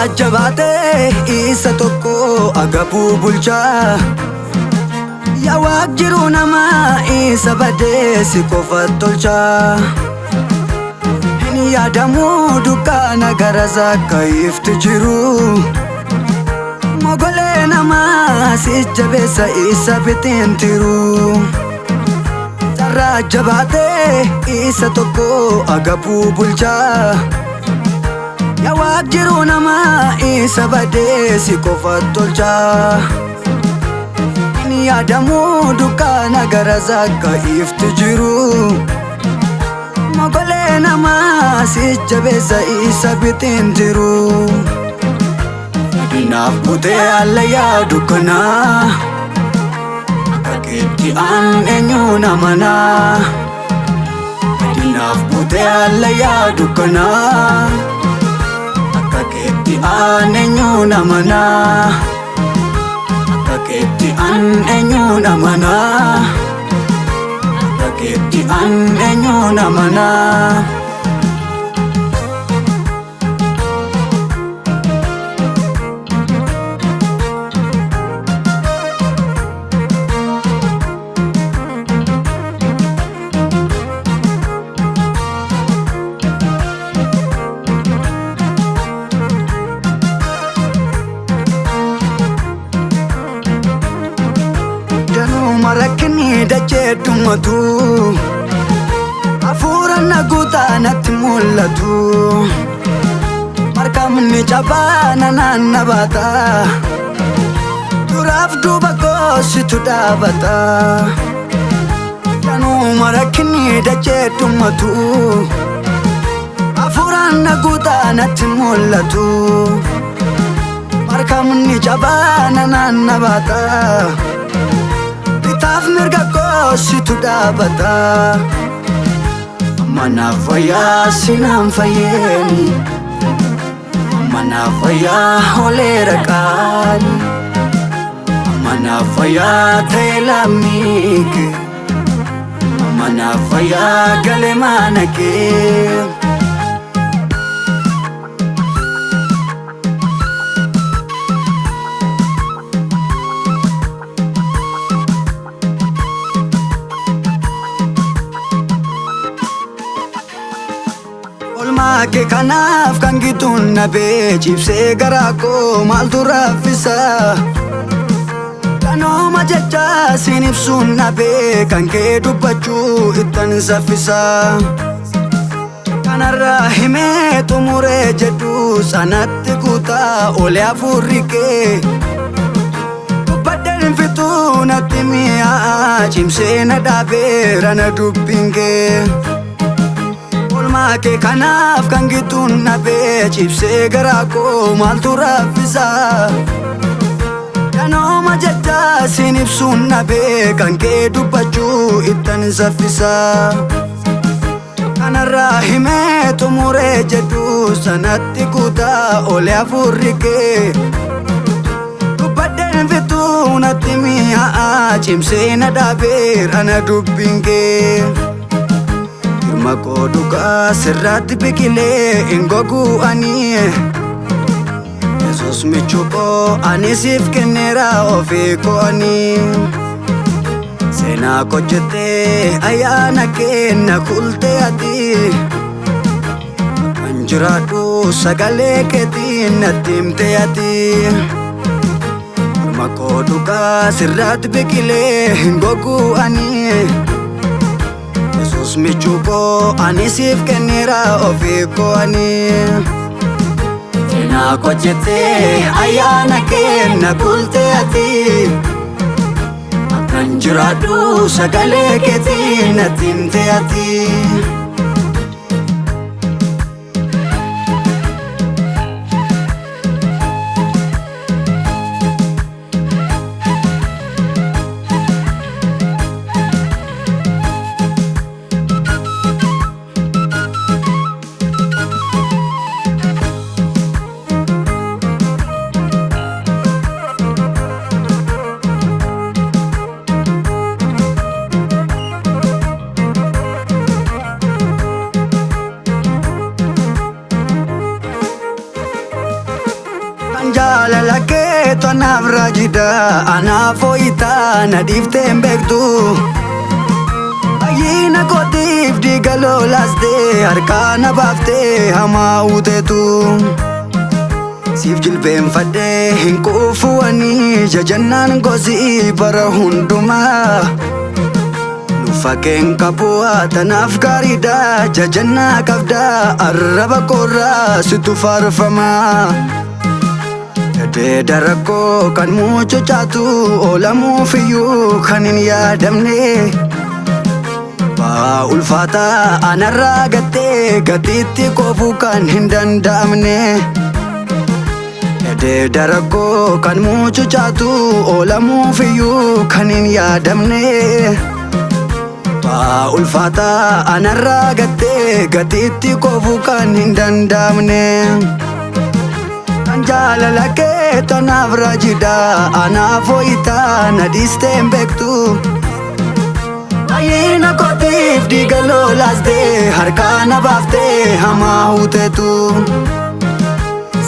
Sarraa jabaatee isa tokko agabuu bulchaa. Yaa Waaqni jiruu namaa isa badee si qofa tolchaa. Hin yaadamu dukkaana gara zakka ifti jiru. Mogolee namaa si jabeessa isa bitiin tiru. Sarraa jabaatee isa tokko agabuu bulchaa. Yaa Waaqni jiruu namaa isa badee si qofa tolchaa. Hin yaadamu dukkaana gara zakka ifti jiru. Mogolee namaa si jabeessa isa bitiin tiru. Naaf butee allayyaa dukkanaa. Akka keetti aan eenyu namanaa. Naaf butee allayyaa dukkanaa. Akka keetti aan eenyu namanaa. Akka keetti aan eenyu namanaa. Akka keetti aan eenyu namanaa. Marakini dachee dhumatu. Hafuura naguutaa natti mul'atu. Markamni cabaa nanaanna baata. Duraaf duuba goositu dhaabata. Danuu marakini dachee dhumatu. Hafuura naguutaa natti mul'atu. Markamni cabaa nanaanna baata. Taaf mirga goositu dhaabata. Mana fayyaa sinaan fayyeeni. Mana fayyaa oleera qaali. Mana fayyaa ta'e lammiike. Mana fayyaa galee mana kee. Olmaa kee kanaaf kan gituun nabee cibsee garaa koo maaltu raffisa. Kanooma jecha siin ibsuun nabee kan kee dubbachuu ittan saffisa. Kanarraa himee xumuree jedhu sanatti kutaa olee hafuurri kee. Dubbadeen fixuu natti mi'aa cimsee na dhaabeera na dubbiin kee. Olmaa kee kanaaf kan gituun nabee cibsee garaa koo maaltu raffisa. Kanooma jecha siin ibsuun nabee kan kee dubbachuu ittan saffisa. Kanarraa himee xumuree jedhu sanatti kutaa olee hafuurri kee. Dubbadeen fixuu natti mi'aa cimsee na dhaabeera na dubbiin kee. Makoo dhugaa sirraatti biqilee hin goguu ani. Yesuus michuu koo ani siif kenneera ofii koo ani. Seenaa koo jettee ayyaana kenna kultee ati. Kan jiraadhu sagalee keetiin natti himtee ati. Makoo dhugaa sirraatti biqilee hin goguu ani. Yesuus michuu koo ani siif kenneera ofii koo ani. Seenaa koo jettee ayyaana kenna kultee ati. Akkan jiraadhu sagalee keetiin natti himtee ati. Jaalala kee anaaf raajida anaaf ho'itaa na dhiiftee hin beektu. Baay'ina kootiif dhiiga lolaastee harkaa na baaftee hamaa uuteetu. Siif jilbeenfadhee hin quufu ani jajannaan gosii bara hundumaa. Fakeen qabu tanaaf gaariidha jajannaa qabda arraba koorraa situ faarfamaa. Deeda rakkoo kan mucucaatu oolamuufiyyuu kan hin yaadamne. Ba'aa ulfaataa anarraa gattee gatiitti koofuu kan hin danda'amne. Deeda rakkoo kan mucucaatu oolamuufiyyuu kan hin yaadamne. Ba'aa ulfaataa anarraa gattee gatiitti koofuu kan hin danda'amne. Jaalala kee anaaf raajida anaaf ho'itaa na dhiistee hin beektu. Baay'ina kootiif dhiiga lolaastee harkaa na baaftee hamaa uuteetu.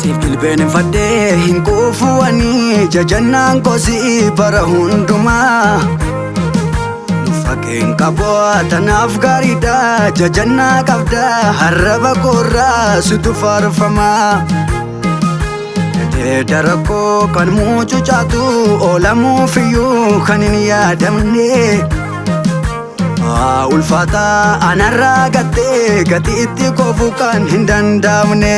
Siif jilbeenfadhee hin quufu ani jajannaan kosii bara hundumaa. Fakeen qabu tanaaf gaariidha jajannaa qabda arraba koorraa situ faarfamaa. Deeda rakkoo kan mucucaatu oolamuufiyyuu kan hin yaadamne. Ba'aa ulfaataa anarraa gattee gatiitti koofuu kan hin danda'amne.